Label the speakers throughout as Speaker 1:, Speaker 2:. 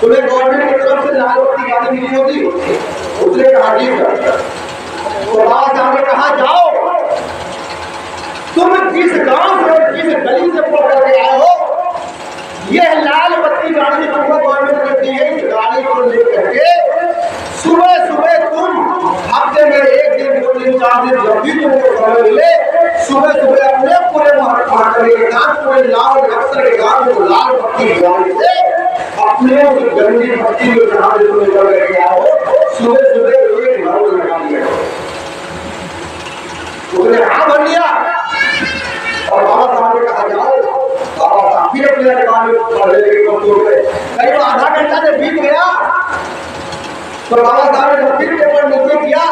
Speaker 1: तुम्हें गवर्नमेंट की तरफ से लाल बत्ती गाड़ी मिली होती। उसने कहा ठीक है। तो बाबा साहब ने कहा जाओ, तुम जिस गांव से और जिस गली से पकड़ के आए हो, यह लाल बत्ती गाड़ी तुमको गवर्नमेंट ने दी है। इस गाड़ी को लेकर के सुबह सुबह तुम हफ्ते में 1 दिन 2 दिन 4 दिन जब भी तुमको समय मिले, सुबह सुबह अपने पूरे महकमे के साथ पूरे लाल अक्सर के गांव को लाल बत्ती गाड़ी से अपने उस गंदी बत्ती को जहाँ से तुम निकल के आए हो, सुबह सुबह एक घर लगा दिया। उसने हाँ भर लिया और बाबा साहब ने कहा जाओ। बाबा साहब फिर अपने दुकान में करीब आधा घंटा जब बीत गया तो बाबा साहब ने फिर पेपर नीचे किया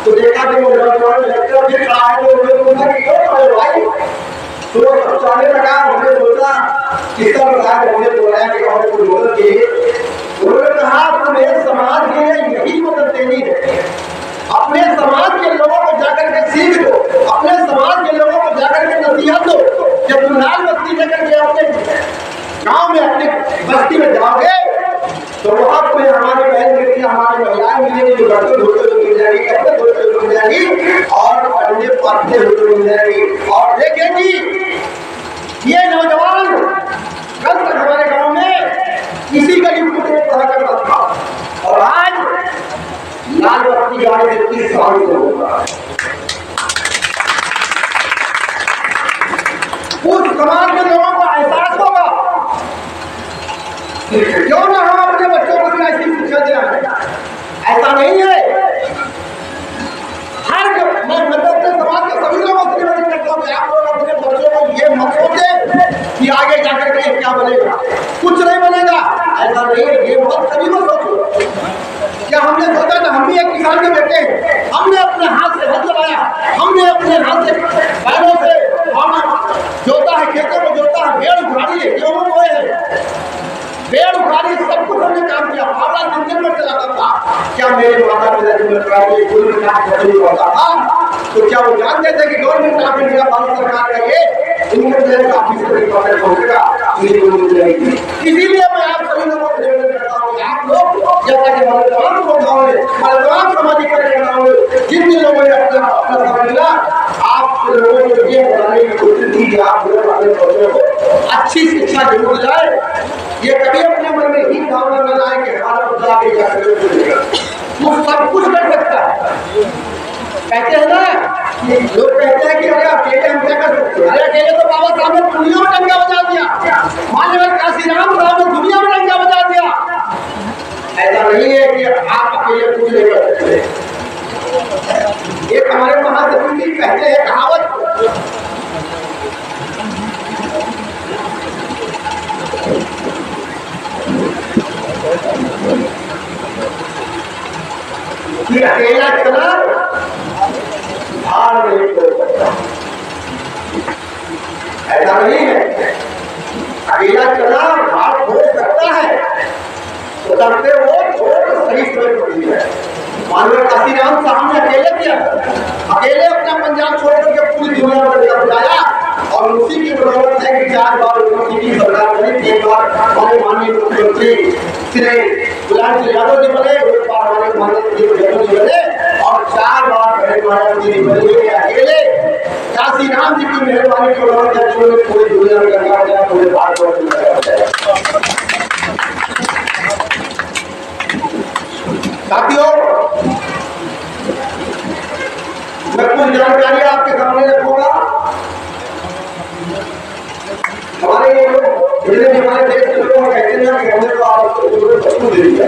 Speaker 1: तो देखा कि वो लेक्चर फिर खड़ा है। तो उन्होंने पूछा कि क्यों खड़े हो भाई? तो चलने लगा। हमने सोचा किस तरह बताया, हमने बोला कि हमें कुछ मदद चाहिए। उन्होंने कहा तुम्हें समाज के लिए यही मदद देनी है। अपने समाज के लोगों को जाकर के सीख दो, अपने समाज के लोगों को जाकर के नसीहत दो। जब तुम लाल बत्ती लेकर के अपने गांव में अपने बस्ती में जाओगे तो वहां तुम्हें हमारी बहन मिलेगी, हमारी महिलाएं मिलेगी जो बर्तन धोते हुए मिल जाएगी, कपड़े धोते हुए मिल जाएगी और पढ़ने पढ़ते हुए मिल जाएगी। और देखेंगी ये नौजवान कल तक हमारे गांव में इसी गली में पढ़ा करता था और आज लाल बत्ती गाड़ी से 30 साल से होगा। उस समाज के लोगों को एहसास होगा क्यों ना हम अपने बच्चों को भी ऐसी शिक्षा दें। ऐसा नहीं है। मैं अपने समाज के सभी लोगों से निवेदन करता हूँ आप लोग अपने बच्चों को ये मत सोचे कि आगे जाकर के क्या बनेगा, कुछ नहीं बनेगा। ऐसा नहीं है, ये मत कभी मत सोचो। क्या हमने सोचा था हम भी एक किसान के बेटे हैं, हमने अपने हाथ से हल लगाया, हमने अपने हाथ से बैलों से जोता है, खेतों को जोता है, भेड़ उखाड़ी है, गेहूं बोए है, पेड़ उखाड़ी, सब कुछ हमने काम किया। फावड़ा जंगल में चलाता था। क्या मेरे माता पिता जी ने होता था तो क्या वो जानते थे कि गवर्नमेंट ऑफ इंडिया भारत सरकार का ये इनकम ऑफिस पहुंचेगा? इसीलिए मैं आप सभी लोगों को निवेदन करता हूँ आप लोग जैसा कि मलदवान को मलदवान सामाजिक जितने लोगों ने अपना समय मिला आप लोगों को ये बताने की कोशिश की आप लोग अपने बच्चों को अच्छी शिक्षा जरूर जाए। ये कभी अपने मन में ही भावना न लाए कि हमारा बच्चा आगे जाकर वो सब कुछ कर सकता है। कहते हैं ना, लोग कहते हैं कि अरे अकेले हम क्या कर सकते हैं? अरे अकेले तो बाबा साहब ने दुनिया में डंका बजा दिया, मान्यवर काशीराम साहब ने दुनिया में डंका बजा दिया। ऐसा नहीं है कि आप अकेले कुछ नहीं कर सकते। एक हमारे महासचिव जी कहते हैं कहावत, कि अकेला चला भार नहीं छोड़ सकता। ऐसा नहीं है, अकेला चला भार छोड़ सकता है तो करते वो छोड़ सही समय पड़ी है। मानव काशीराम साहब ने अकेले किया, अकेले अपना पंजाब छोड़ करके पूरी दुनिया में जाया और उसी की बदौलत है कि 4 बार की सरकार बनी, 3 बार हमारे माननीय मुख्यमंत्री श्री मुलायम सिंह यादव जी बने, 1 बार हमारे माननीय मुख्यमंत्री जी बने और 4 बार मेहरबानी जी बने। अकेले काशीराम जी की मेहरबानी की बदौलत है जिन्होंने पूरी दुनिया में सरकार किया, पूरे भारतवर्ष में। साथियों, मैं कुछ जानकारी आपके सामने रखूंगा। हमारे ये लोग जितने भी हमारे देश के लोग कहते हैं कि हमने तो आपको वस्तु दे दिया।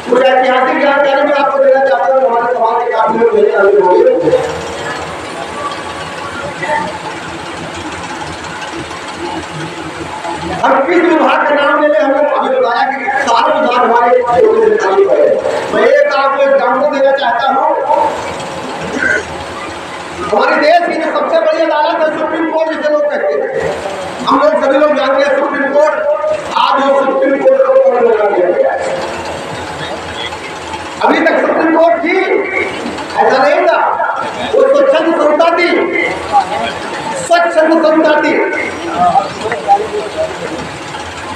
Speaker 1: कुछ ऐतिहासिक जानकारी मैं आपको देना चाहता हूँ। हमारे समाज के काफी लोग मेरे आगे होंगे। हम किस विभाग का नाम ले लें, हमने अभी बताया कि सारे विभाग हमारे मैं एक आपको एग्जाम्पल देना चाहता हूँ। हमारे देश की जो सबसे बड़ी अदालत है सुप्रीम कोर्ट, जिसे लोग कहते हैं, हम लोग सभी लोग जानते हैं सुप्रीम कोर्ट। आज वो सुप्रीम कोर्ट को लगा दिया गया है। अभी तक सुप्रीम कोर्ट थी, ऐसा नहीं था, वो स्वच्छंद संस्था थी, स्वच्छंद संस्था थी।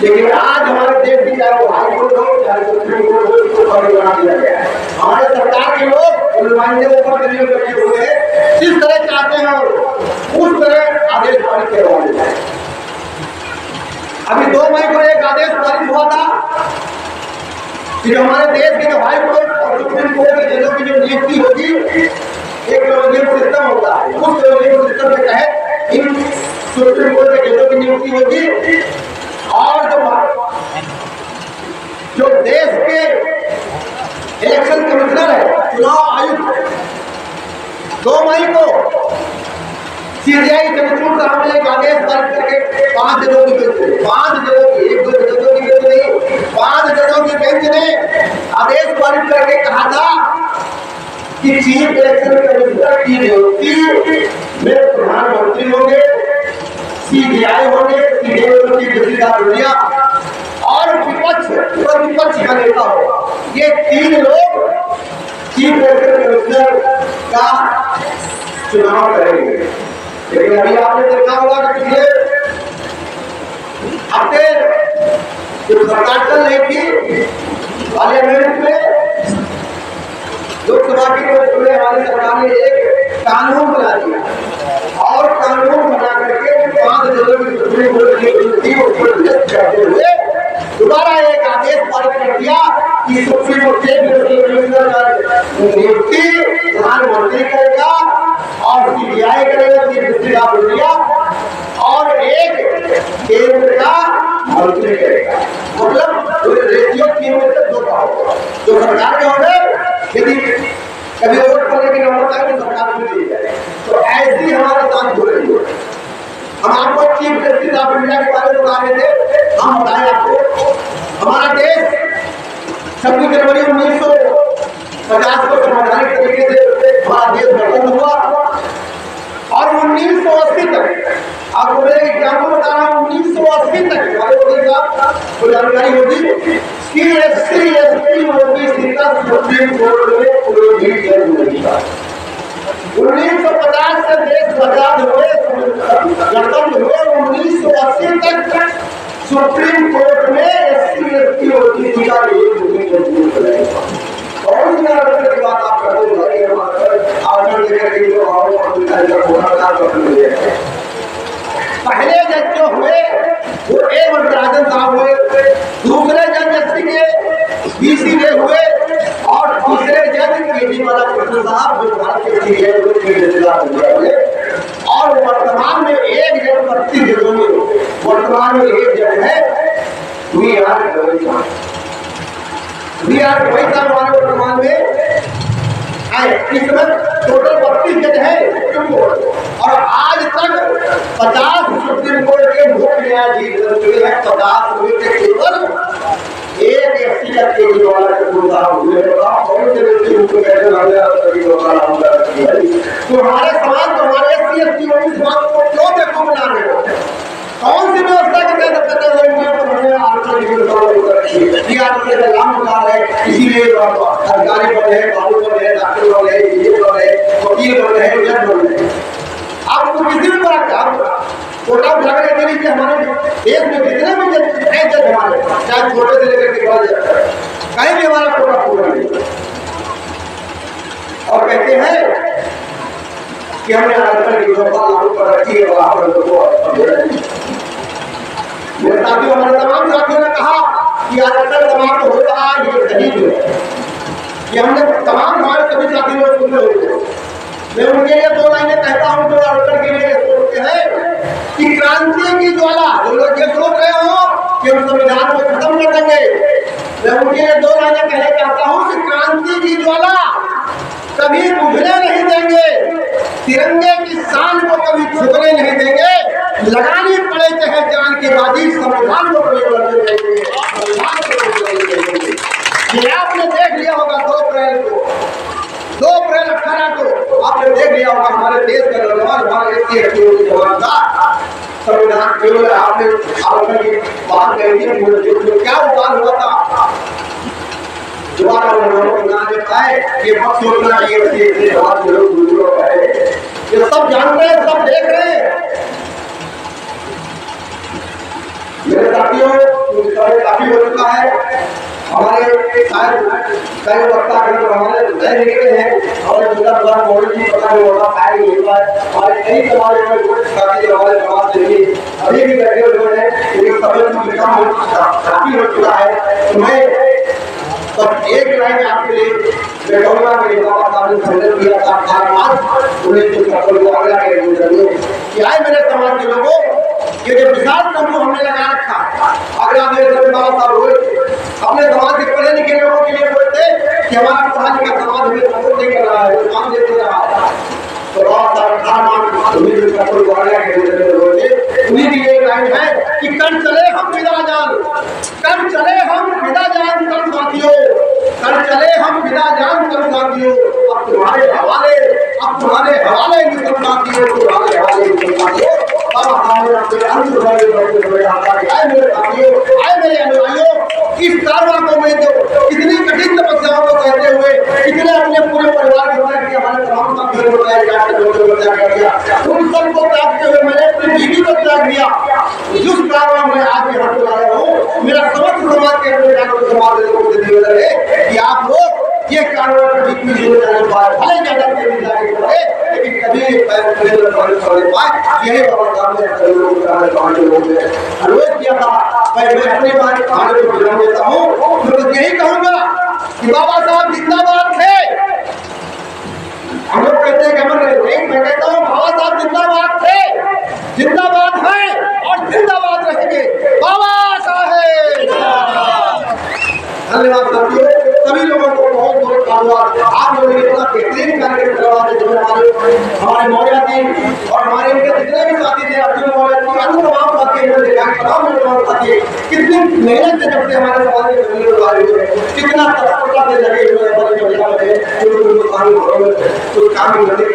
Speaker 1: लेकिन आज हमारे देश की चाहे वो हाई कोर्ट हो चाहे सुप्रीम कोर्ट हो, इसको बड़ी बना दिया गया है। हमारे सरकार के लोग नुमाइंदे ऊपर दिल्ली में बैठे हुए हैं, जिस तरह चाहते हैं उस तरह आदेश पारित करवाने हैं। अभी 2 मई को एक आदेश पारित हुआ था कि हमारे देश के जो हाई कोर्ट और सुप्रीम कोर्ट के जजों की जो नियुक्ति होगी, एक कॉलोनियल सिस्टम होता है, उस कॉलोनियल सिस्टम के तहत इन सुप्रीम कोर्ट के जजों की नियुक्ति होगी। और जो देश के इलेक्शन कमिश्नर है, चुनाव आयुक्त, 2 मई को सीबीआई चंद्रचूड़ साहब ने एक आदेश पारित करके 5 जजों की बेंच, 5 जजों की, 1-2 जजों की बेंच नहीं, 5 जजों की बेंच ने आदेश पारित करके कहा था कि चीफ इलेक्शन कमिश्नर की नियुक्ति में प्रधानमंत्री होंगे, सीबीआई होंगे, सीबीआई की जस्टिस दुनिया और विपक्ष का नेता होगा। ये 3 लोग चीफ इलेक्शन कमिश्नर का चुनाव करेंगे। लेकिन अभी आपने देखा होगा कि पिछले हफ्ते जो सरकार चल रही थी पार्लियामेंट में, लोकसभा की चुनाव वाली सरकार ने एक कानून बना दिया और कानून बना करके 5 जजों की सुप्रीम कोर्ट की नियुक्ति करते हुए दोबारा एक आदेश पारित कर दिया कि सुप्रीम कोर्ट के कमिश्नर का नियुक्ति प्रधानमंत्री करेगा और सीबीआई करेगा, चीफ जस्टिस ऑफ इंडिया, और एक केंद्र का मंत्री करेगा। मतलब रेशियो 3 में से 2 का होगा। जो सरकार के होंगे, यदि कभी वोट करने की नौबत आए तो सरकार में दी जाए। तो ऐसी हमारे साथ हो रही है। हम आपको चीफ जस्टिस ऑफ इंडिया के बारे में बता रहे थे, हम बताएं आपको, हमारा देश 26 जनवरी 1950 को संवैधानिक तरीके से हमारा देश गठन हुआ और 1980 तक, आपको मैं एग्जाम्पल बता रहा हूँ, 1980 तक को जानकारी होगी कि एससी एसटी ओबीसी का सुप्रीम कोर्ट में कोई भी जज नहीं था। 1950 से देश आजाद हुए, गणतंत्र हुए, 1980 तक सुप्रीम कोर्ट में एससी एसटी ओबीसी का एक भी जज नहीं था। कौन सी आरक्षण की बात आप करते हैं? आरक्षण लेकर के जो पहले जज जो हुए वो ए वरदराजन साहब हुए, दूसरे जज एससी के बीसी के हुए और तीसरे जज केडी बालाकृष्ण साहब जो भारत के सीए हुए, और वर्तमान में एक जज 32 जजों में वर्तमान में एक जज है वी आर गवई साहब हमारे वर्तमान में आए। इसमें टोटल 32 जज है और आज तक 50 सुप्रीम कोर्ट के मुख्य न्यायाधीश बन चुके हैं। 50 में से केवल एक एससी का केडी वाला हुए। कौन से व्यक्ति उनको कैसे तो हमारे समाज को, हमारे एससी एसटी समाज को क्यों देखो बना रहे हो? कौन सी व्यवस्था के तहत करते हैं? इसीलिए सरकारी बने हैं, बाबू बने हैं, डॉक्टर बने हैं, इंजीनियर बने हैं, वकील बने हैं, जज बने हैं। आपको किसी भी तरह का कोटा उठा कर के लीजिए, हमारे देश में जितने भी जज हमारे, चाहे छोटे से लेकर के बड़े जज, कहीं भी हमारा कोटा पूरा नहीं। और कहते हैं कि हमने आरक्षण की व्यवस्था लागू कर रखी है, मेरे साथियों, हमारे तमाम साथियों ने कहा कि आरक्षण समाप्त हो रहा है, ये सही है। ये हमने तमाम हमारे सभी साथियों ने सुने हुए। मैं उनके लिए 2 लाइनें कहता हूँ जो आरक्षण के लिए सोचते हैं कि क्रांति की ज्वाला, जो लोग ये सोच रहे हो कि हम संविधान को खत्म कर देंगे, मैं उनके लिए 2 लाइनें कहना चाहता हूँ कि क्रांति की ज्वाला कभी बुझने नहीं देंगे, तिरंगे की शान को कभी झुकने नहीं देंगे, लगानी पड़े चाहे जान की बाजी, संविधान को कभी बढ़ने देंगे। ये आपने देख लिया होगा 2 अप्रैल को, 2 अप्रैल 18 को आपने देख लिया होगा हमारे देश का नौजवान, हमारे जवान का संविधान केवल आपने आरक्षण की बात कही थी, क्या उपाय हुआ था? दोबारा ये मत सोचना चाहिए ये सब जान रहे हैं, सब देख रहे हैं। मेरे साथियों, समय काफी हो चुका है। हमारे शायद कई वक्ता हमारे नए निकले हैं और जिला प्रधान मोदी जी पता नहीं होता है ये बात हमारे कई समाज में साथी हमारे समाज से अभी भी बैठे हुए हैं, लेकिन समय काफी हो चुका है। तो मैं और एक लाइन आपके लिए मैं कहूँगा मेरे बाबा साहब ने संदेश दिया था आज उन्हें जो सफल हुआ अगला कि आए मेरे समाज के लोगों, ये जो विशाल तंबू हमने लगा रखा अगला मेरे बाबा साहब हुए अपने समाज के पढ़े लिखे लोगों के लिए बोलते कि हमारा पढ़ा लिखा समाज हमें सपोर्ट नहीं कर रहा है, काम देते रहा है। तो बहुत सारा उन्हीं की एक लाइन है कि कर चले हम विदा जान, कर चले हम विदा जान कर साथियों, कर चले हम विदा जान कर साथियों, अब तुम्हारे हवाले साथियों, तुम्हारे हवाले साथियों। बाबा साहब ने अपने अंत आए मेरे साथियों, आए मेरे अनुयायियों, इस कारवां को मैं जो इतनी कठिन तपस्याओं को कहते हुए इतने अपने पूरे परिवार के बताया कि हमारे तमाम साथियों को बताया कर दिया, उन सबको त्यागते हुए मैंने अपनी बीवी को त्याग दिया। जिस कारवां में आज यहाँ पर आया हूँ, मेरा समस्त समाज के अपने समाज के लोगों से निवेदन है कि आप लोग ये कारवां बीच में जाने पाए, भले ज्यादा जाने पड़े, लेकिन कभी पैर पाए। यही बाबा साहब ने अनुरोध किया था। मैं अपनी बात आगे को विराम देता हूँ। मैं बस यही कहूँगा कि बाबा साहब जिंदाबाद थे। हम लोग कहते हैं कि अमर रहे, मैं कहता हूँ बाबा साहब जिंदाबाद थे, जिंदाबाद हैं और जिंदाबाद रहेंगे। बाबा साहेब धन्यवाद साथियों, सभी लोगों को बहुत बहुत धन्यवाद। आप लोगों ने इतना बेहतरीन कार्यक्रम करवा दिया, हमारे मौर्या जी और हमारे इनके जितने भी साथी थे, अर्जुन मौर्या जी, अन्य तमाम साथी, तमाम साथी कितनी मेहनत से जब से हमारे समाज के कितना तत्परता से लगे हुए हैं, कुछ काम करने